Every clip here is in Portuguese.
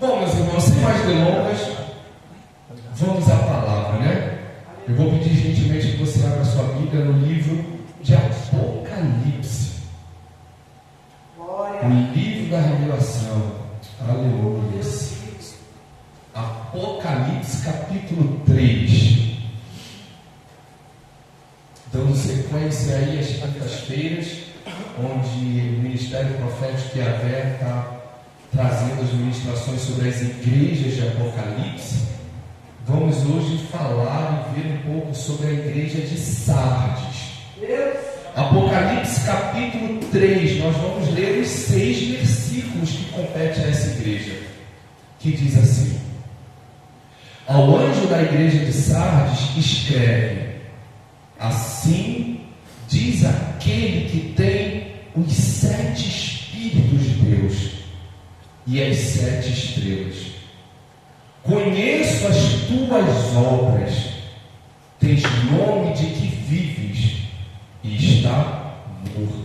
Bom, meus irmãos, sem mais delongas, vamos à palavra, né? Eu vou pedir gentilmente que você abra sua Bíblia no livro de Apocalipse. O livro da revelação. Aleluia. Apocalipse capítulo 3. Dando sequência aí às quintas-feiras, onde o Ministério Profético Yahvé está trazendo as ministrações sobre as igrejas de Apocalipse. Vamos hoje falar e ver um pouco sobre a igreja de Sardes. Apocalipse capítulo 3, nós vamos ler os 6 versículos que competem a essa igreja, que diz assim: ao anjo da igreja de Sardes escreve: assim diz aquele que tem os 7 Espíritos de Deus e as 7 estrelas. Conheço as tuas obras, tens nome de que vives e está morto.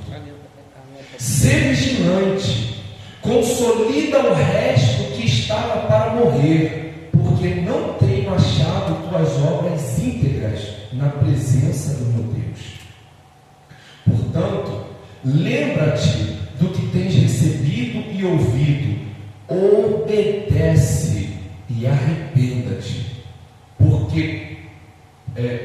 Sê vigilante, consolida o resto que estava para morrer, porque não tenho achado tuas obras íntegras na presença do meu Deus. Portanto, lembra-te do que tens recebido e ouvido, obedece e arrependa-te,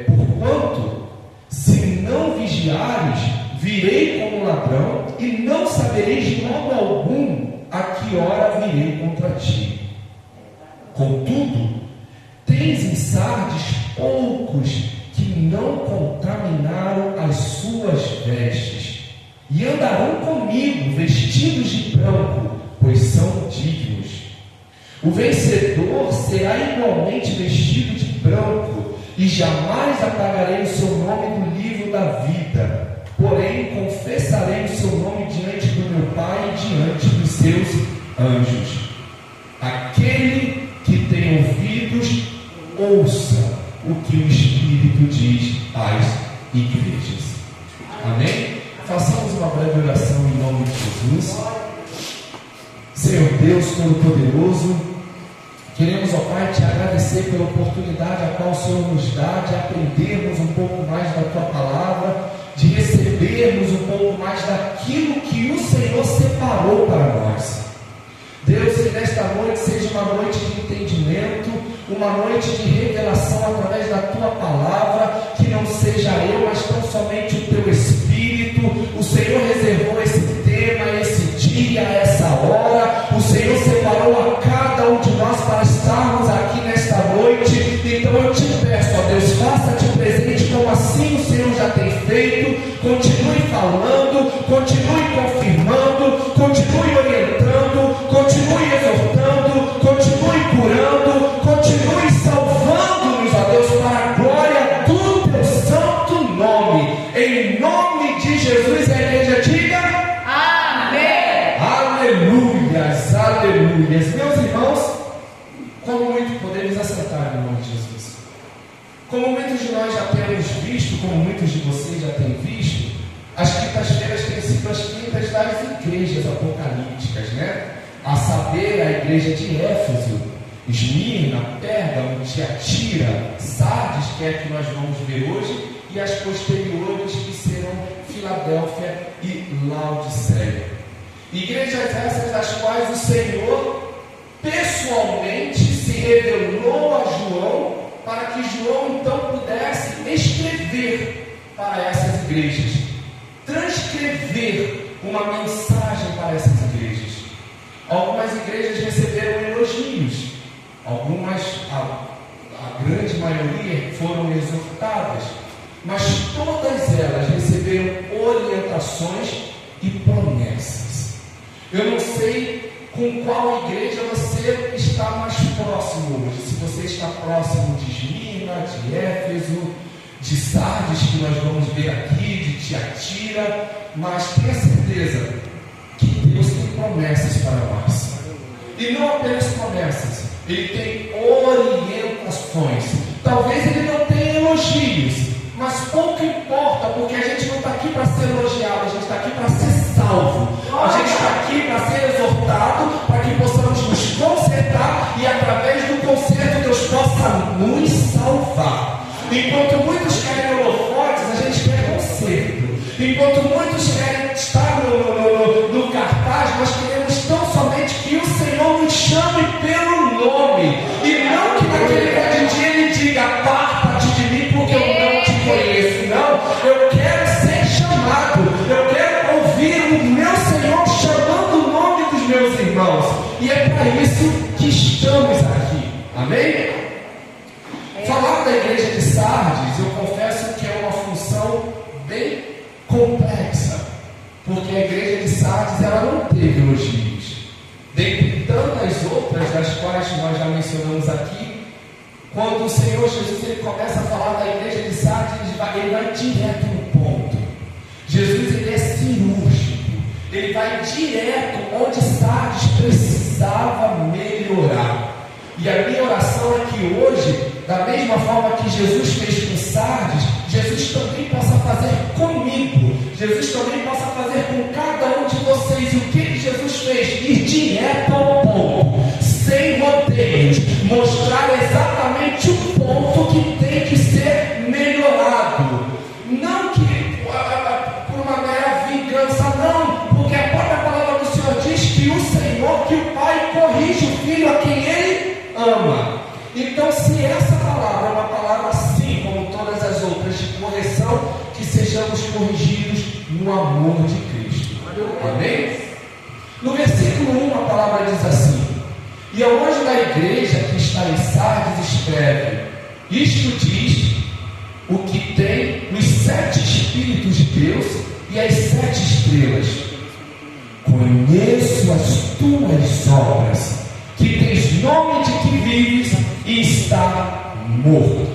porquanto, se não vigiares, virei como ladrão, e não sabereis de modo algum a que hora virei contra ti. Contudo, tens em Sardes poucos que não contaminaram as suas vestes, e andarão comigo vestidos de branco, pois são dignos. O vencedor será igualmente vestido de branco, e jamais apagarei o seu nome do livro da vida, porém confessarei o seu nome diante do meu Pai e diante dos seus anjos. Aquele que tem ouvidos, ouça o que o Espírito diz às igrejas. Amém? Façamos uma breve oração em nome de Jesus. Senhor Deus Todo-Poderoso, queremos, ó Pai, te agradecer pela oportunidade a qual o Senhor nos dá de aprendermos um pouco mais da Tua Palavra, de recebermos um pouco mais daquilo que o Senhor separou para nós. Deus, que nesta noite seja uma noite de entendimento, uma noite de revelação através da Tua Palavra, que não seja eu, mas tão somente o Teu Espírito. O Senhor reservou esse tema, esse dia, essa hora. O Senhor separou a cada um de nós para estarmos aqui nesta noite. Então eu te peço, ó Deus, faça-te presente como assim o Senhor já tem feito. Continue falando, continue confirmando, continue orientando, continue exortando, continue curando, continue salvando-nos, ó Deus, para a glória do Teu santo nome. Em nome de Jesus, a igreja diga amém. Aleluias, aleluias. Meus irmãos, como muito podemos assentar em nome de Jesus. Como muitos de nós já temos visto, como muitos de vocês já têm visto, as quintas-feiras têm sido as quintas das igrejas apocalípticas, né? A saber, a igreja de Éfeso, Esmirna, Pérgamo, Tiatira, Sardes, que é a que nós vamos ver hoje, e as posteriores, que serão Filadélfia e Laodiceia. Igrejas essas das quais o Senhor pessoalmente se revelou a João, para que João então pudesse escrever para essas igrejas, transcrever uma mensagem para essas igrejas. Algumas igrejas receberam elogios, algumas, a grande maioria, foram exortadas, mas todas elas receberam orientações e promessas. Eu não sei com qual igreja você está mais próximo hoje, se você está próximo de Esmirna, de Éfeso, de Sardes, que nós vamos ver aqui, de Tiatira, mas tenha certeza que Deus tem promessas para nós. E não apenas promessas, Ele tem orientações. Talvez Ele não tenha elogios, mas pouco importa, porque a gente não está aqui para ser elogiado, a gente está aqui para ser salvo. A gente está aqui para ser exortado, para que possamos nos consertar Enquanto muitos querem holofotes, a gente quer conserto. Enquanto muitos querem estar no cartaz, nós queremos tão somente que o Senhor nos chame pelo nome. E não que naquele grande dia Ele diga: aparta-te de mim porque eu não te conheço. Não, eu quero ser chamado. Eu quero ouvir o meu Senhor chamando o nome dos meus irmãos. E é para isso que estamos aqui. Amém? Falar da igreja de Sardes, eu confesso que é uma função bem complexa, porque a igreja de Sardes ela não teve elogios. Dentre tantas outras das quais nós já mencionamos aqui, quando o Senhor Jesus ele começa a falar da igreja de Sardes, ele vai direto no ponto. Jesus ele é cirúrgico, ele vai direto onde Sardes precisava melhorar. E a minha oração é que hoje, da mesma forma que Jesus fez com Sardes, Jesus também possa fazer comigo. Jesus também possa fazer com cada um de vocês. E o que Jesus fez? Ir direto ao ponto, sem rodeios, mostrar exatamente o ponto que tem que ser melhorado. Não que por uma mera vingança, não, porque a própria palavra do Senhor diz que o Senhor, que o Pai corrige o Filho a quem Ele ama. Então, se essa palavra é uma palavra assim, como todas as outras, de correção, que sejamos corrigidos no amor de Cristo. Amém? No versículo 1 a palavra diz assim: e ao anjo da igreja que está em Sardes escreve: isto diz o que tem os 7 Espíritos de Deus e as 7 estrelas. Conheço as tuas obras, que tens nome de que vives e está morto.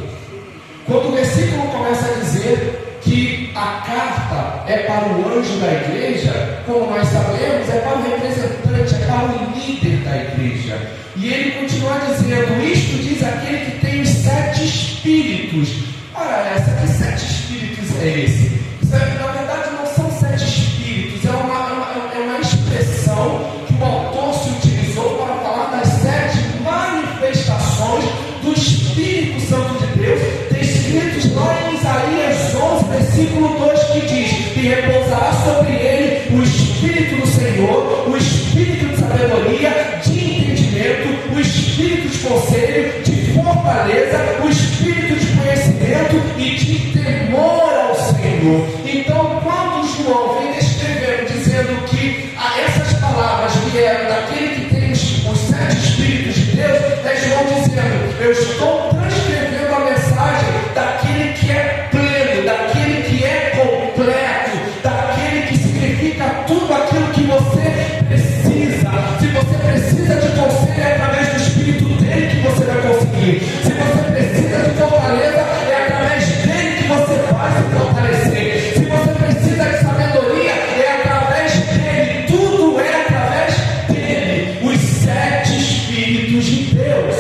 Quando o versículo começa a dizer que a carta é para o anjo da igreja, como nós sabemos, é para o representante, é para o líder da igreja. E ele continua dizendo: isto diz aquele que tem os 7 espíritos. Ora, que 7 espíritos é esse? Na verdade não são 7 espíritos, é uma expressão que o autor se utilizou para falar das 7 manifestações do Espírito Santo de Deus, descritos lá em Isaías 11, versículo 2, que diz: e repousará sobre ele o Espírito do Senhor, o Espírito de sabedoria, de entendimento, o Espírito de conselho, de fortaleza, o Espírito de conhecimento e de temor ao Senhor. Então, quando João vem descrevendo, dizendo que essas palavras vieram daquele que tem os 7 Espíritos de Deus, é João dizendo: eu estou transcrevendo a mensagem daquele que é pleno, daquele que é completo, daquele que significa tudo aquilo que você precisa. Se você precisa de conselho, é através do Espírito dele que você vai conseguir. Se você precisa de fortaleza, é através dele que você vai se fortalecer. Se você precisa de sabedoria, é através dele. Tudo é através dele. Os 7 Espíritos de Deus.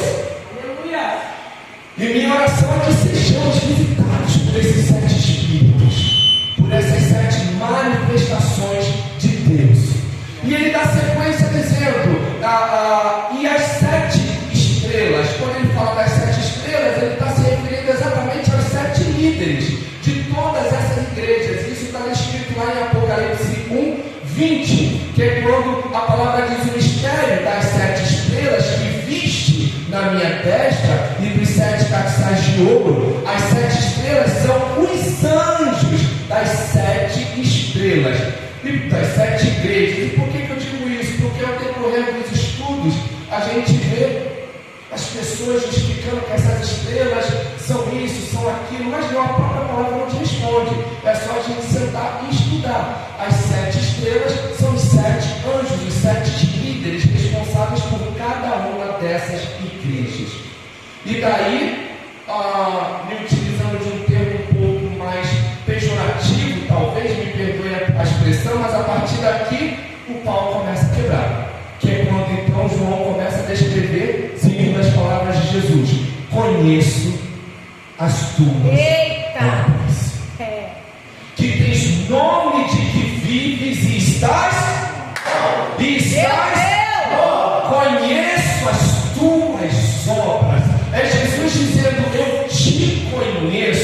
E minha oração é que sejamos visitados por esses 7 Espíritos, por essas 7 manifestações de Deus. E ele dá sequência dizendo: e as 7 estrelas. Quando ele fala das 7 estrelas, ele está se referindo exatamente aos 7 líderes de todas essas igrejas. Isso está escrito lá em Apocalipse 1, 20, que é quando a palavra diz o mistério das 7 estrelas que viste na minha destra e dos 7 castiçais de ouro. As 7 estrelas são os anjos das 7 estrelas e das 7 igrejas. E por que eu digo isso? Porque ao decorrer dos estudos a gente vê as pessoas justificando que essas estrelas são isso, são aquilo, mas não, a própria palavra não te responde. É só a gente sentar e estudar. As 7 estrelas são os 7 anjos, os 7 líderes responsáveis por cada uma dessas igrejas. E daí, me utilizando de um termo um pouco mais pejorativo, talvez, me perdoe a expressão, mas a partir daqui o pau começa a quebrar. Que é quando então João começa a descrever, seguindo as palavras de Jesus: conheço as tuas obras, que tens nome de que vives e estás, conheço as tuas obras. É Jesus dizendo: eu te conheço.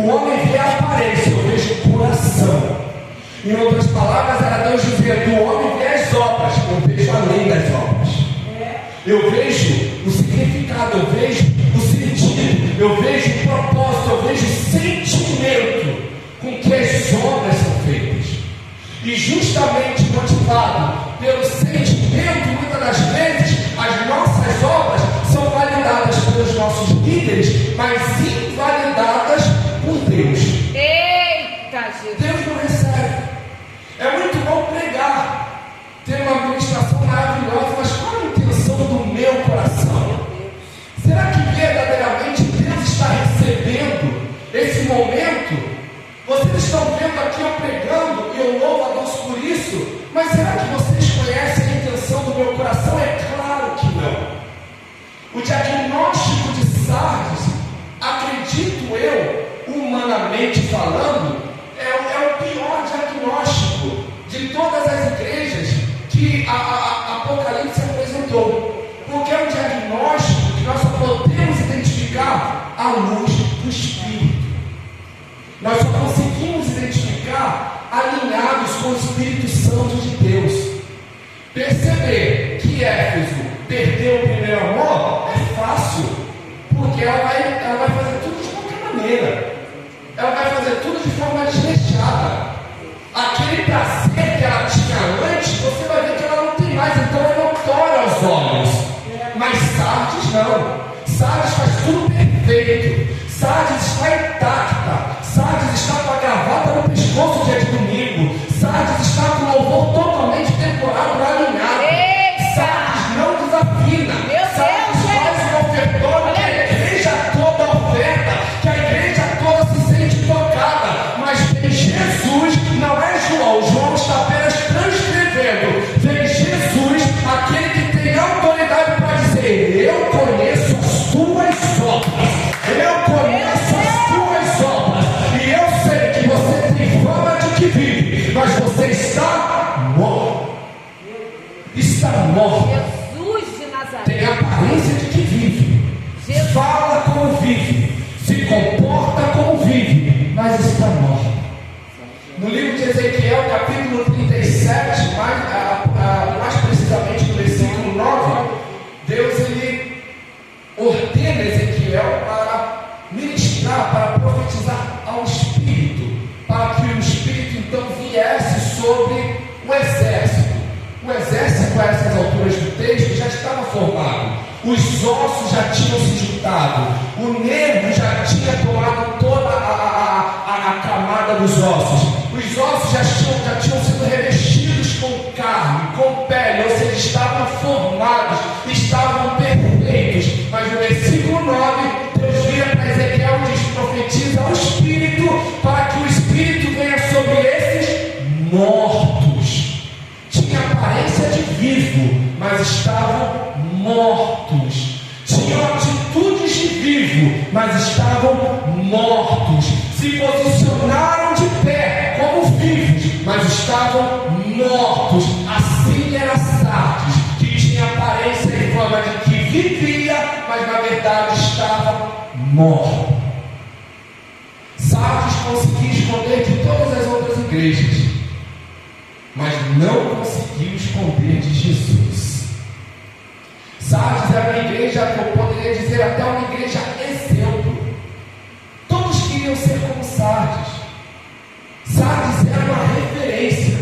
homem vê a aparência, eu vejo o coração. Em outras palavras, era Deus dizendo: o homem vê as obras, eu vejo além das obras. Eu vejo o significado, eu vejo o sentido, eu vejo o propósito, eu vejo o sentimento com que as obras são feitas. E justamente motivado pelo sentimento, muitas das vezes, as nossas obras são validadas pelos nossos líderes, mas invalidadas por Deus. Eita, Jesus! Deus não recebe. É muito bom pregar, ter uma administração maravilhosa, mas qual a intenção do meu coração? Será que verdadeiramente Deus está recebendo esse momento? Vocês estão vendo aqui eu pregando, e eu louvo a Deus por isso, mas será que vocês conhecem a intenção do meu coração? É claro que não. O diagnóstico de Sardes, acredito eu, humanamente falando, é o pior diagnóstico de todas as igrejas que a Apocalipse apresentou, porque é um diagnóstico que nós só podemos identificar à luz do Espírito. Nós só conseguimos identificar alinhados com o Espírito Santo de Deus. Perceber que Éfeso perdeu o primeiro amor é fácil, porque ela vai fazer tudo de qualquer maneira. Ela vai fazer tudo de forma desleixada. Aquele prazer que ela tinha antes, você vai ver que ela não tem mais, então é notório aos olhos. Mas Sardes não. Sardes faz tudo perfeito. Sardes está intacta. Sardes está com a gravata no pescoço dia de domingo. Sardes está com o louvor totalmente decorado, alinhado. Sardes não desafina. Sardes faz um ofertório que a igreja toda oferta, que a igreja toda se sente tocada. Mas vem Jesus, não é João. João está apenas transcrevendo. Vem Jesus, aquele que tem autoridade para dizer: eu conheço as tuas obras. Eu conheço as tuas obras. E eu sei que você tem fama de que vive, mas você está morto. Está morto. Jesus de Nazaré. Tem aparência de que vive. Jesus. Fala como vive. Se comporta como vive, mas está morto. No livro de Ezequiel, capítulo 37, mais precisamente no versículo 9, Deus ele ordena Ezequiel para ministrar, para profetizar ao Espírito, para que o Espírito então viesse sobre o exército. O exército, a essas alturas do texto, já estava formado. Os ossos já tinham se juntado. O nervo já tinha tomado toda a camada dos ossos. Os ossos já tinham sido revestidos com carne, com pele, ou seja, estavam formados, estavam perfeitos. Mas no versículo 9, Deus vira para Ezequiel e diz: profetiza ao Espírito, para que o Espírito venha sobre esses mortos. Tinha aparência de vivo, mas estavam mortos. Tinham atitudes de vivo, mas estavam mortos. Se posicionaram de pé como vivos, mas estavam mortos. Assim era Sardes, que tinha aparência e forma de que vivia, mas na verdade estava morto. Sardes conseguia esconder de todas as outras igrejas, mas não conseguiu esconder de Jesus. Sardes era uma igreja que eu poderia dizer até uma igreja exemplo. Todos queriam ser como Sardes. Sardes era uma referência.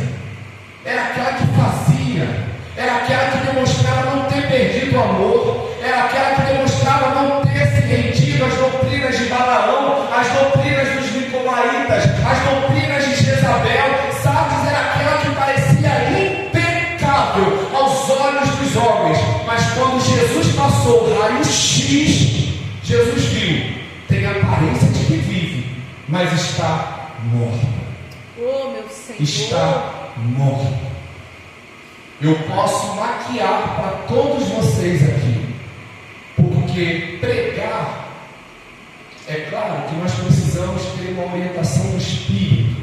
Era aquela que fazia. Era aquela que demonstrava não ter perdido o amor. Era aquela que demonstrava não ter se rendido às doutrinas de Balaão, às doutrinas dos Nicolaítas, às doutrinas de Jezabel. Sardes era aquela que parecia impecável aos olhos dos homens. Mas quando Jesus passou o raio-x, Jesus viu: tem aparência de que vive, mas está morto. Oh, meu Senhor. Está morto. Eu posso maquiar para todos vocês aqui, porque pregar, é claro que nós precisamos ter uma orientação do Espírito.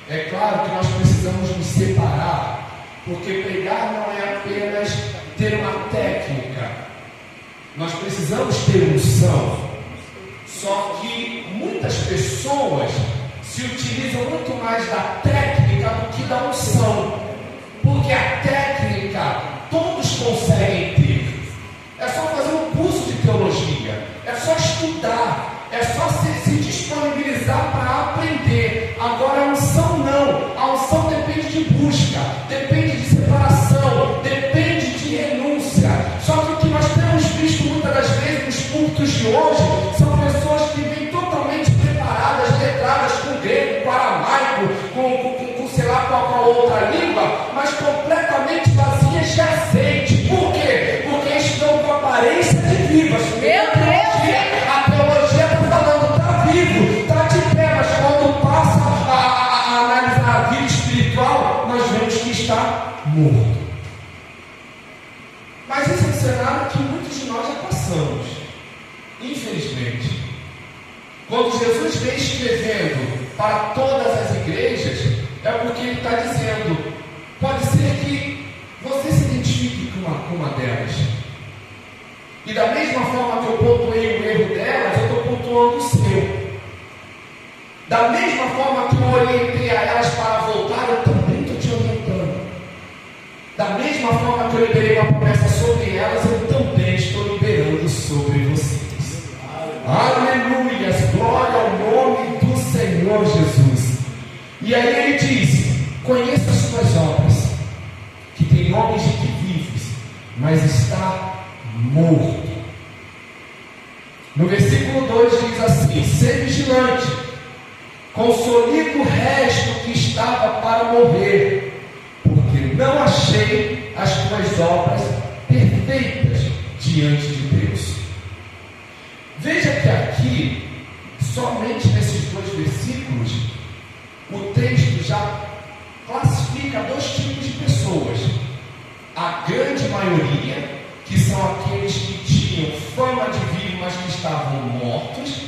É claro que nós precisamos nos separar, porque pregar não é apenas ter uma técnica. Nós precisamos ter unção. Só que muitas pessoas se utilizam muito mais da técnica do que da unção, porque a técnica todos conseguem ter. É só fazer um curso de teologia, é só estudar, é só se disponibilizar para aprender. Agora a unção não, a unção depende de busca, depende de separação, depende de renúncia. Só que o que nós temos visto muitas das vezes nos cultos de hoje são pessoas que vêm totalmente preparadas, letradas com grego, com aramaico, com sei lá qual outra língua, mas completamente vazias de azeite. Por quê? Porque estão com aparência de vivas. A teologia está falando, está vivo, está de pé, mas quando passa a analisar a vida espiritual, nós vemos que está morto. Mas esse é um cenário que muitos de nós já passamos, infelizmente. Quando Jesus vem escrevendo para todas as igrejas, é porque ele está dizendo, pode ser que você se identifique com uma delas. E da mesma forma que eu pontuei o erro delas, eu estou pontuando o seu. Da mesma forma que eu orientei a elas para voltar, eu também estou te orientando. Da mesma forma que eu liberei uma promessa sobre elas, eu também estou liberando sobre vocês. Aleluia! Glória ao nome do Senhor Jesus. E aí ele diz, conheça as suas obras, que tem nomes de que vives, mas está morto. No versículo 2 diz assim, ser vigilante, consolida o resto que estava para morrer, porque não achei as tuas obras perfeitas diante de Deus. Veja que aqui, somente nesses 2 versículos, o texto já classifica 2 tipos de pessoas. A grande maioria, que são aqueles que tinham fama de vivos, mas que estavam mortos.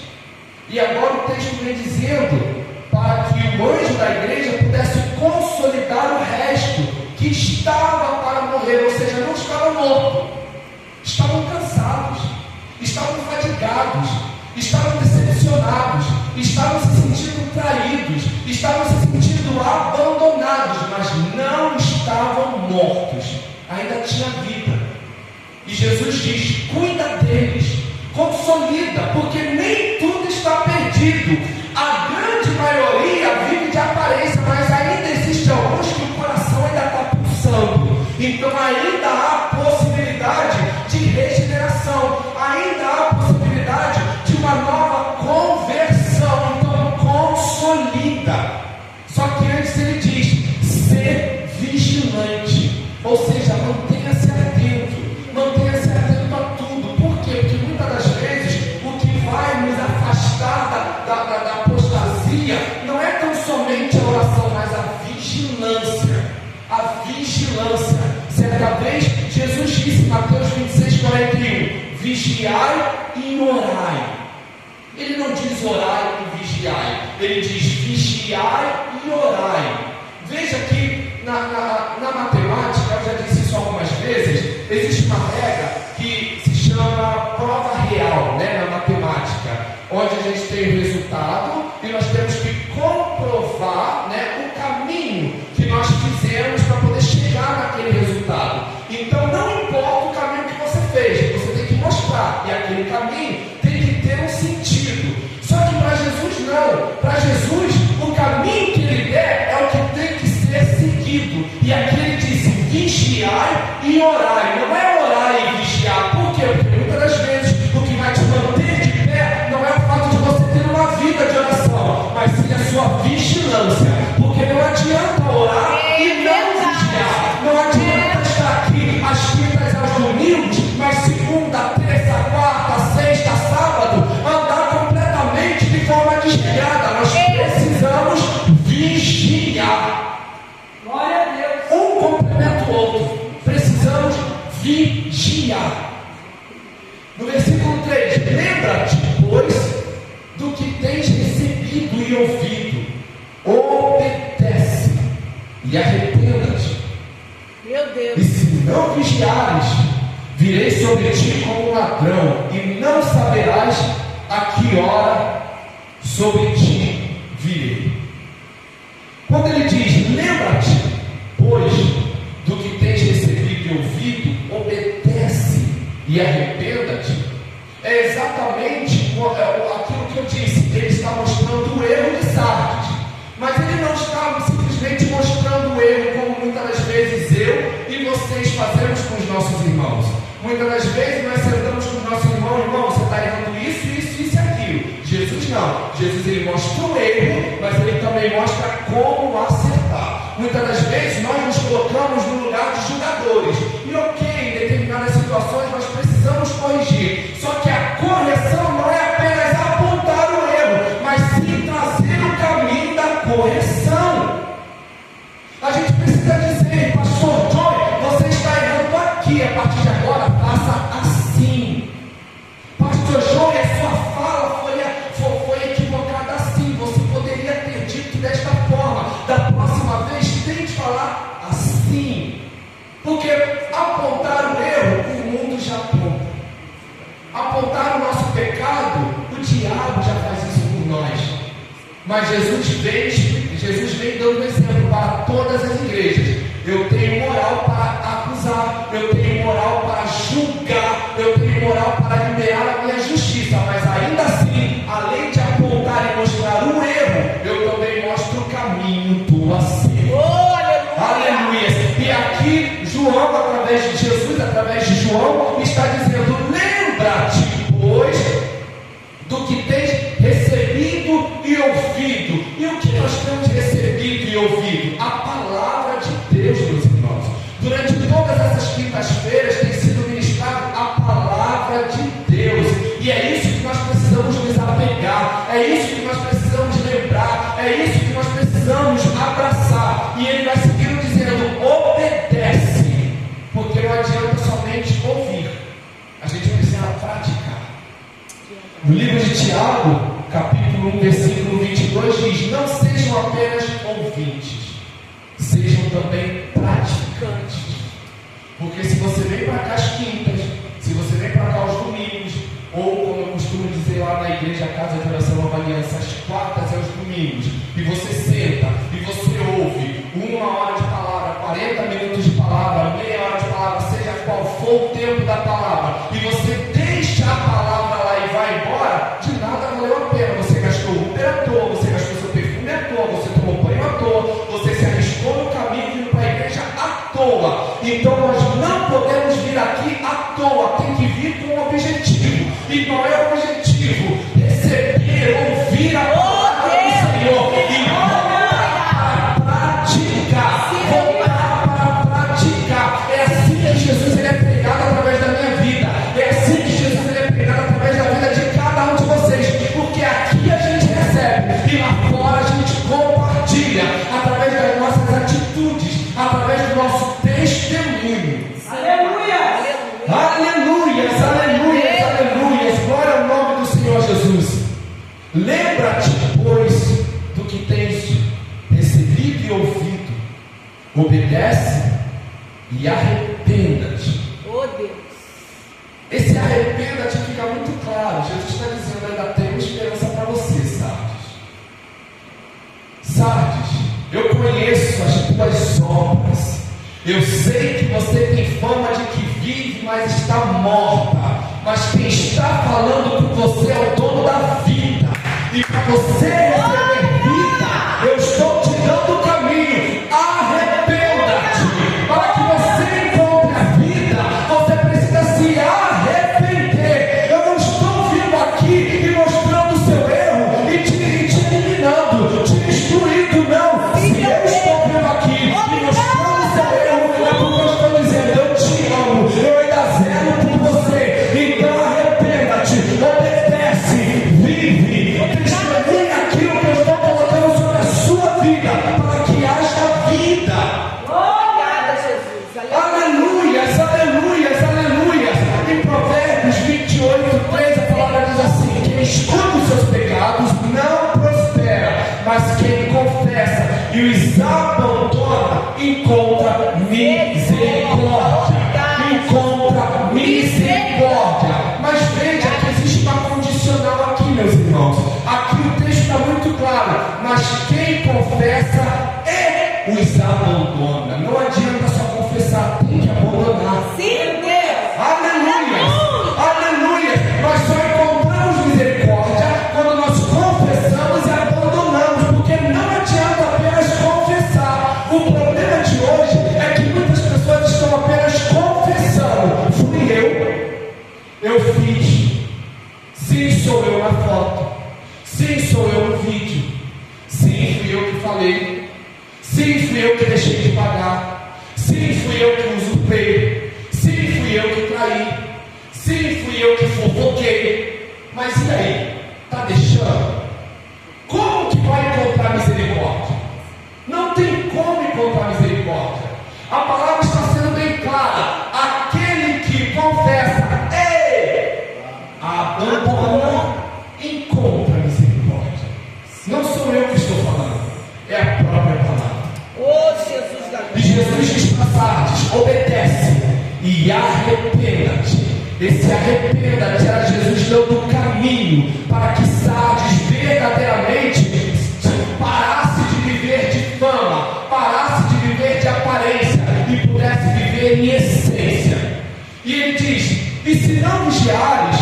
E agora o texto vem dizendo para que o anjo da igreja pudesse consolidar o resto que estava para morrer, ou seja, não estava morto, estavam cansados, estavam fatigados, estavam decepcionados, estavam se sentindo traídos, estavam se sentindo abandonados, mas não estavam mortos, ainda tinha vida. E Jesus diz, cuida deles, consolida, porque nem tudo está perdido. A grande maioria vive de aparência, mas ainda existe alguns que o coração ainda está pulsando. Então ainda há possibilidade de regeneração, ainda há possibilidade de uma nova conversão. Então consolida. Só que antes ele diz, ser vigilante, ou seja, mantenha-se atento. Mantenha-se atento a tudo. Por quê? Porque muitas das vezes o que vai nos afastar da apostasia não é tão somente a oração, mas a vigilância. A vigilância. Certa vez Jesus disse em Mateus 26:41, vigiai e orai. Ele não diz orai e vigiai, ele diz vigiai e orai. Veja que na matemática, eu já disse isso algumas vezes, existe uma regra que se chama prova real, na matemática, onde a gente tem o resultado e nós temos que comprovar, o caminho que nós fizemos para poder chegar naquele resultado. Então não importa o caminho que você fez, você tem que mostrar, e aquele caminho tem que ter um sentido. Só que para Jesus não, para Jesus o caminho que ele der é o que tem que ser seguido. E aqui ele disse, vigiai e orai. Não é orar e vigiar. Por quê? Porque muitas das vezes o que vai te manter de pé não é o fato de você ter uma vida de oração, mas sim a sua vigilância. Porque não adianta orar e não vigiar. Não adianta estar aqui às quintas aos domingos, mas segunda, terça, quarta, sexta, sábado, andar completamente de forma desligada. Nós precisamos vigiar. Glória a Deus. Um complementa o outro. Precisamos vigiar. No versículo 3, lembra-te, pois, do que tens recebido e ouvido. Obedece e arrependa-te. Meu Deus. E se não vigiares, virei sobre ti como um ladrão, e não saberás a que hora sobre ti virei. Quando ele diz, lembra-te, pois, do que tens recebido e ouvido, obedece e arrependa-te, é exatamente aquilo que eu disse. Ele está mostrando o erro de Sardes, mas ele não está simplesmente mostrando o erro como muitas das vezes eu e vocês fazemos com os nossos irmãos. Muitas das vezes nós sentamos com o nosso irmão, você está errando isso e aquilo. Jesus não. Jesus ele mostra o erro, mas ele também mostra como acertar. Muitas das vezes nós nos colocamos no lugar de julgadores. E ok, em determinadas situações nós precisamos corrigir. Só que a correção não é apenas apontar o erro, mas sim trazer o caminho da correção. A gente precisa dizer, pastor Joy, você está errando aqui, a partir de agora faça assim. Pastor Joy, a sua fala foi equivocada assim, você poderia ter dito desta forma. Da próxima vez tente falar assim. Porque apontar o erro, o mundo já aponta. Apontar o nosso pecado, o diabo já faz isso por nós. Mas Jesus vem dando um exemplo para todas as igrejas. Eu tenho moral para acusar, eu tenho moral para julgar, eu tenho moral para liberar a minha justiça, mas ainda assim, além de apontar e mostrar o erro, eu também mostro o caminho do acerto. Oh, aleluia! Aleluia! E aqui João, através de Jesus, através de João, está dizendo, lembra-te, pois, do que tens recebido e ouvido. E o que nós temos recebido e ouvido? A palavra de Deus, meus irmãos. Durante todas essas quintas-feiras tem sido ministrado a palavra de Deus. E é isso que nós precisamos nos apegar. É isso que nós precisamos lembrar. É isso que nós precisamos abraçar. E ele vai seguir dizendo, obedece. Porque não adianta somente ouvir. A gente precisa praticar. No livro de Tiago, capítulo 1, versículo 22, diz, não sejam apenas ouvintes, sejam também praticantes. Porque se você vem para cá às quintas, se você vem para cá aos domingos, ou como eu costumo dizer lá na igreja, Casa de Oração Nova Aliança, às quartas e aos domingos, e você senta, e você ouve 1 hora de palavra, 40 minutos de palavra, meia hora de palavra, seja qual for o tempo da palavra, e você deixa a palavra lá e vai embora, de nada valeu a pena. Você gastou o Uber à toa, você gastou seu perfume à toa, você tomou banho à toa, você se arriscou no caminho vindo para a igreja à toa. Então nós não podemos vir aqui à toa, tem que vir com um objetivo. E qual é o objetivo? Receber, ouvir a palavra do Senhor e voltar para praticar. Voltar para praticar. É assim que Jesus ele é pregado através da minha vida. É assim que Jesus ele é pregado através da vida de cada um de vocês. Porque aqui a gente recebe e lá fora a gente compartilha através das nossas atitudes, através do nosso testemunho. Aleluia! Aleluias, aleluias, aleluias. Glória ao nome do Senhor Jesus. Lembra-te, pois, do que tens recebido e ouvido. Obedece e arrependa-te. Oh, Deus! Esse arrependa-te fica muito claro. Jesus está dizendo, ainda tenho esperança para você, Sardes. Sardes, eu conheço as tuas obras. Eu sei que você tem fama de que vive, mas está morta. Mas quem está falando com você é o dono da vida. E para você receber vida, eu estou te dando o caminho. Arrependa-te. Para que você encontre a vida, você precisa se arrepender. Eu não estou vindo aqui e mostrando o seu erro e te eliminando, te destruindo, não. Se eu estou vindo aqui e mostrando o seu erro, é porque eu estou dizendo, eu te amo, eu ainda zelo por você. Então arrependa-te, obedece, vive, testemunha aquilo quem confessa os abandona. Não adianta só confessar, tem que abandonar. Sim, Deus. Aleluia! Aleluia! Nós só encontramos misericórdia quando nós confessamos e abandonamos, porque não adianta apenas confessar. O problema de hoje é que muitas pessoas estão apenas confessando. Fui eu fiz. Sim, sou eu na foto. Sim, sou eu no vídeo. Sim, fui eu que falei. Sim, fui eu que deixei de pagar. Sim, fui eu que usurpei. Sim, fui eu que traí. Sim, fui eu que fofoquei. Mas e aí? Está deixando? Como que vai encontrar misericórdia? Não tem como encontrar misericórdia. A palavra está sendo bem clara. Aquele que confessa abandona, encontra misericórdia. Não sou eu que estou falando, é a própria palavra. Oh, Jesus da E Jesus diz para Sardes: obedece e arrependa-te. Esse arrependa-te era Jesus dando o caminho para que Sardes verdadeiramente parasse de viver de fama, parasse de viver de aparência e pudesse viver em essência. E ele diz: e se não vigiares,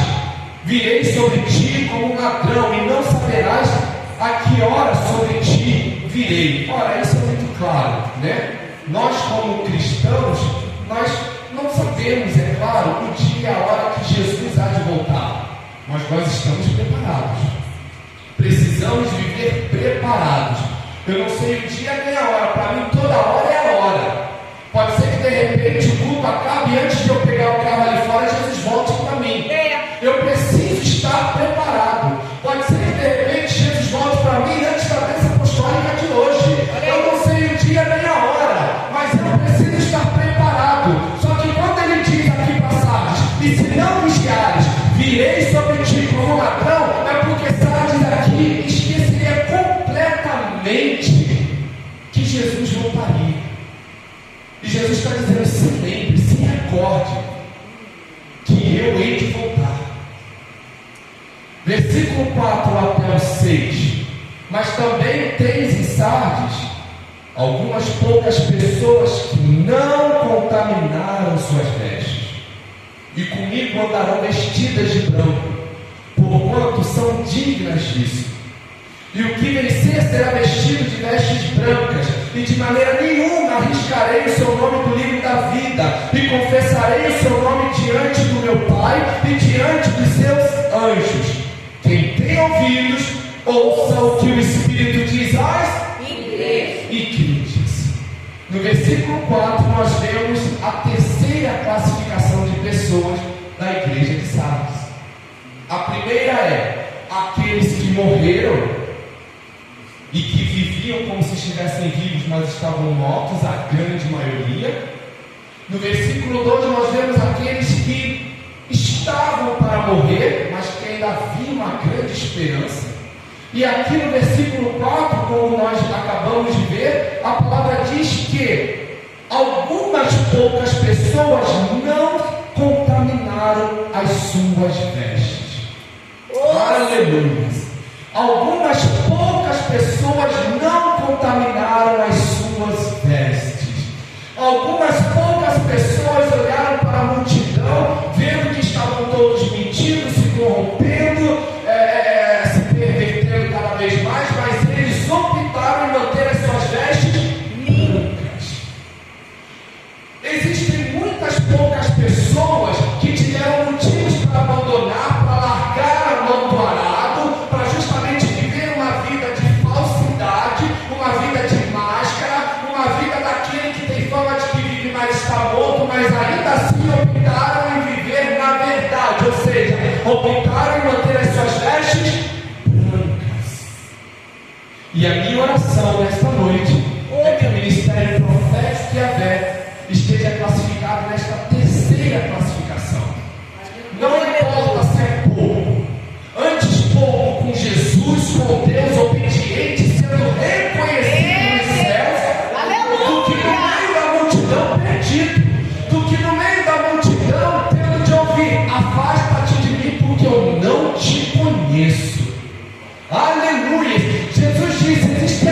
virei sobre ti como um ladrão, e não saberás a que hora sobre ti virei. Ora, isso é muito claro, né? Nós, como cristãos, nós não sabemos, é claro, o dia e a hora que Jesus há de voltar, mas nós estamos preparados. Precisamos viver preparados. Eu não sei o dia nem a hora, para mim toda hora é a hora. Pode ser que de repente o culto acabe e antes de eu pegar o carro ali fora, Jesus volte para mim. Eu preciso estar preparado. Pode ser que de repente Jesus volte para mim antes da bênção apostólica de hoje. Eu não sei o dia nem a hora, mas eu preciso estar preparado. Só que quando ele diz aqui passagens, e se não vigiares, virei sobre ti como um ladrão, é porque Sardes aqui esqueceria completamente que Jesus voltaria. E Jesus está dizendo: se lembre, se recorde que eu hei de voltar. Versículo 4 até o 6. Mas também tens em Sardes algumas poucas pessoas que não contaminaram suas vestes, e comigo andarão vestidas de branco, porquanto são dignas disso. E o que vencer será vestido de vestes brancas, e de maneira nenhuma arriscarei o seu nome do livro da vida, e confessarei o seu nome diante do meu Pai e diante dos seus anjos. Quem tem ouvidos, ouça o que o Espírito diz às igrejas. No versículo 4 nós vemos a terceira classificação de pessoas da igreja de Sardes. A primeira é aqueles que morreram e que viviam como se estivessem vivos, mas estavam mortos, a grande maioria. No versículo 2 nós vemos aqueles que estavam para morrer, mas que ainda havia uma grande esperança. E aqui no versículo 4, como nós acabamos de ver, a palavra diz que algumas poucas pessoas não contaminaram as suas vestes. Aleluia! Algumas poucas pessoas não contaminaram as suas vestes. Algumas poucas pessoas olharam para a multidão, vendo que estavam todos mentindo, se corrompendo, se pervertendo cada vez mais, mas eles optaram em manter as suas vestes brancas. Existem muitas poucas pessoas que tiveram motivos para abandonar, para largar a mão do arado, para justamente viver uma vida de falsidade, uma vida de máscara, uma vida daquele que tem fama de que vive, mas está morto, mas ainda assim optaram em viver na verdade, ou seja, optaram em manter as suas vestes brancas. E a minha oração nesta noite é que o ministério profético e a fé esteja classificado nesta terceira classificação. Não importa se é pouco, antes pouco com Jesus, com Deus, obediente, sendo reconhecido nos céus, do que no meio da multidão perdido, do que no meio da multidão tendo de ouvir: afasta-te de mim, porque eu não te conheço. Aleluia! Jesus disse: existe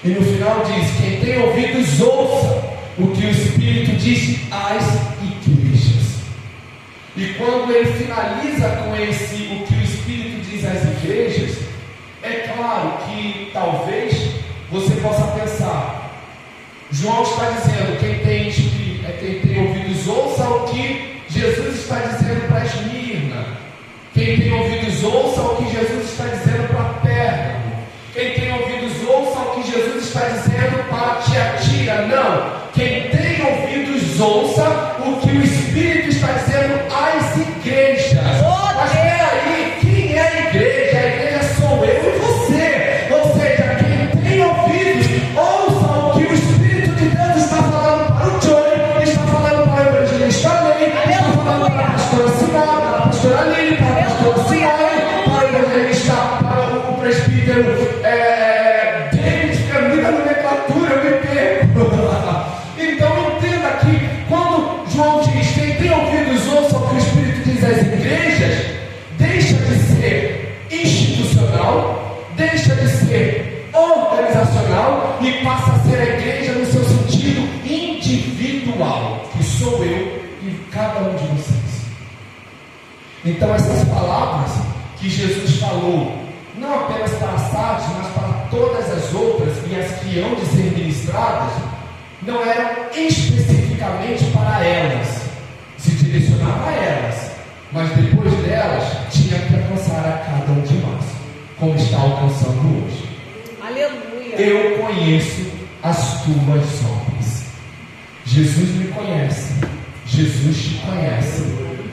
E no final diz: quem tem ouvidos, ouça o que o Espírito diz às igrejas. E quando ele finaliza com o que o Espírito diz às igrejas, é claro que talvez você possa pensar, João está dizendo: quem tem ouvidos, ouça o que Jesus está dizendo para Esmirna. Quem tem ouvidos, ouça o que Jesus está dizendo para Pérgamo. Quem tem ouvidos, ouça o que Jesus está dizendo para Tiatira. Não. Quem tem ouvidos, ouça o que o Espírito está dizendo às igrejas. Mas peraí, quem é a igreja? A igreja sou eu e você. Ou seja, quem tem ouvidos, ouça o que o Espírito de Deus está falando para o Johnny, está falando para o evangelista Lei, está falando para a pastora Simone, para a pastora Lili, para a pastora Simone, para o evangelista, para o presbítero David, que é muita nomenclatura, eu me perco. Então entenda que quando João diz: quem tem ouvidos, ouça o que o Espírito diz às igrejas, deixa de ser institucional, deixa de ser organizacional e passa a ser a igreja no seu sentido individual, que sou eu e cada um de vocês. Então essas palavras que Jesus falou, não apenas para Sardes, mas para todas as outras e as que hão de ser ministradas, não eram especificamente para elas, se direcionava a elas, mas depois delas tinha que alcançar a cada um de nós, como está alcançando hoje. Aleluia. Eu conheço as tuas obras. Jesus me conhece, Jesus te conhece.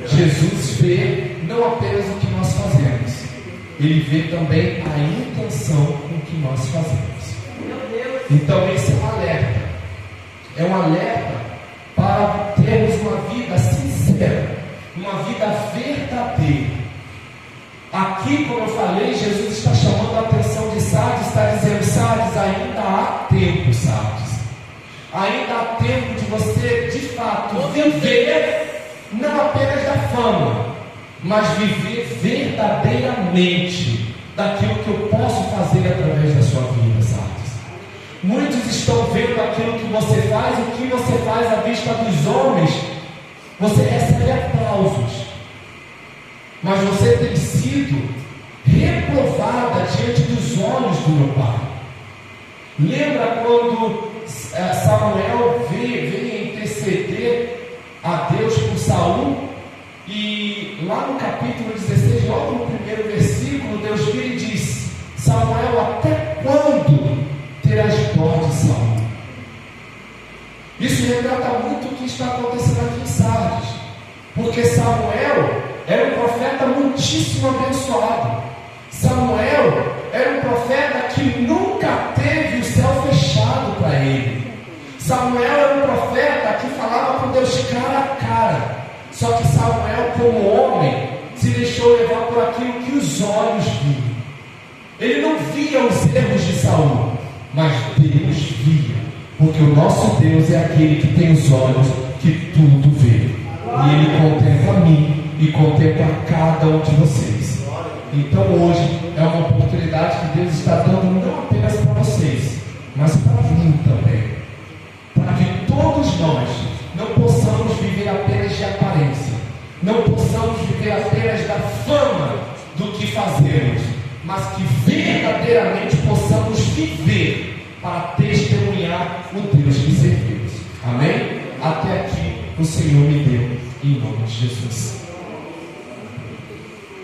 Jesus vê não apenas o que nós fazemos, Ele vê também a intenção com que nós fazemos. Então esse é um alerta. É um alerta para termos uma vida sincera, uma vida verdadeira. Aqui, como eu falei, Jesus está chamando a atenção de Sardes, está dizendo: Sardes, ainda há tempo, Sardes. Ainda há tempo de você, de fato, viver não apenas da fama, mas viver verdadeiramente daquilo que eu posso fazer através da sua vida, Sardes. Muitos estão vendo aquilo que você faz, o que você faz à vista dos homens. Você recebe aplausos, mas você tem sido reprovada diante dos olhos do meu Pai. Lembra quando Samuel veio interceder a Deus por Saul? E lá no capítulo 16, logo no primeiro versículo, Deus vira e diz: Samuel, até quando terás dó de Saul? Isso retrata muito o que está acontecendo aqui em Sardes, porque Samuel era um profeta muitíssimo abençoado. Samuel era um profeta que nunca teve o céu fechado para ele. Samuel era um profeta que falava com Deus cara a cara. Só que Samuel, como homem, se deixou levar por aquilo que os olhos viam. Ele não via os erros de Saul, mas Deus via, porque o nosso Deus é aquele que tem os olhos que tudo vê, e Ele contempla a mim e contempla a cada um de vocês. Então hoje é uma oportunidade que Deus está dando não apenas para vocês, mas para mim também, para que todos nós não possamos viver apenas de aparência, não possamos viver apenas da fama do que fazemos, mas que verdadeiramente possamos viver para testemunhar o Deus que servimos. Amém? Até aqui o Senhor me deu, em nome de Jesus.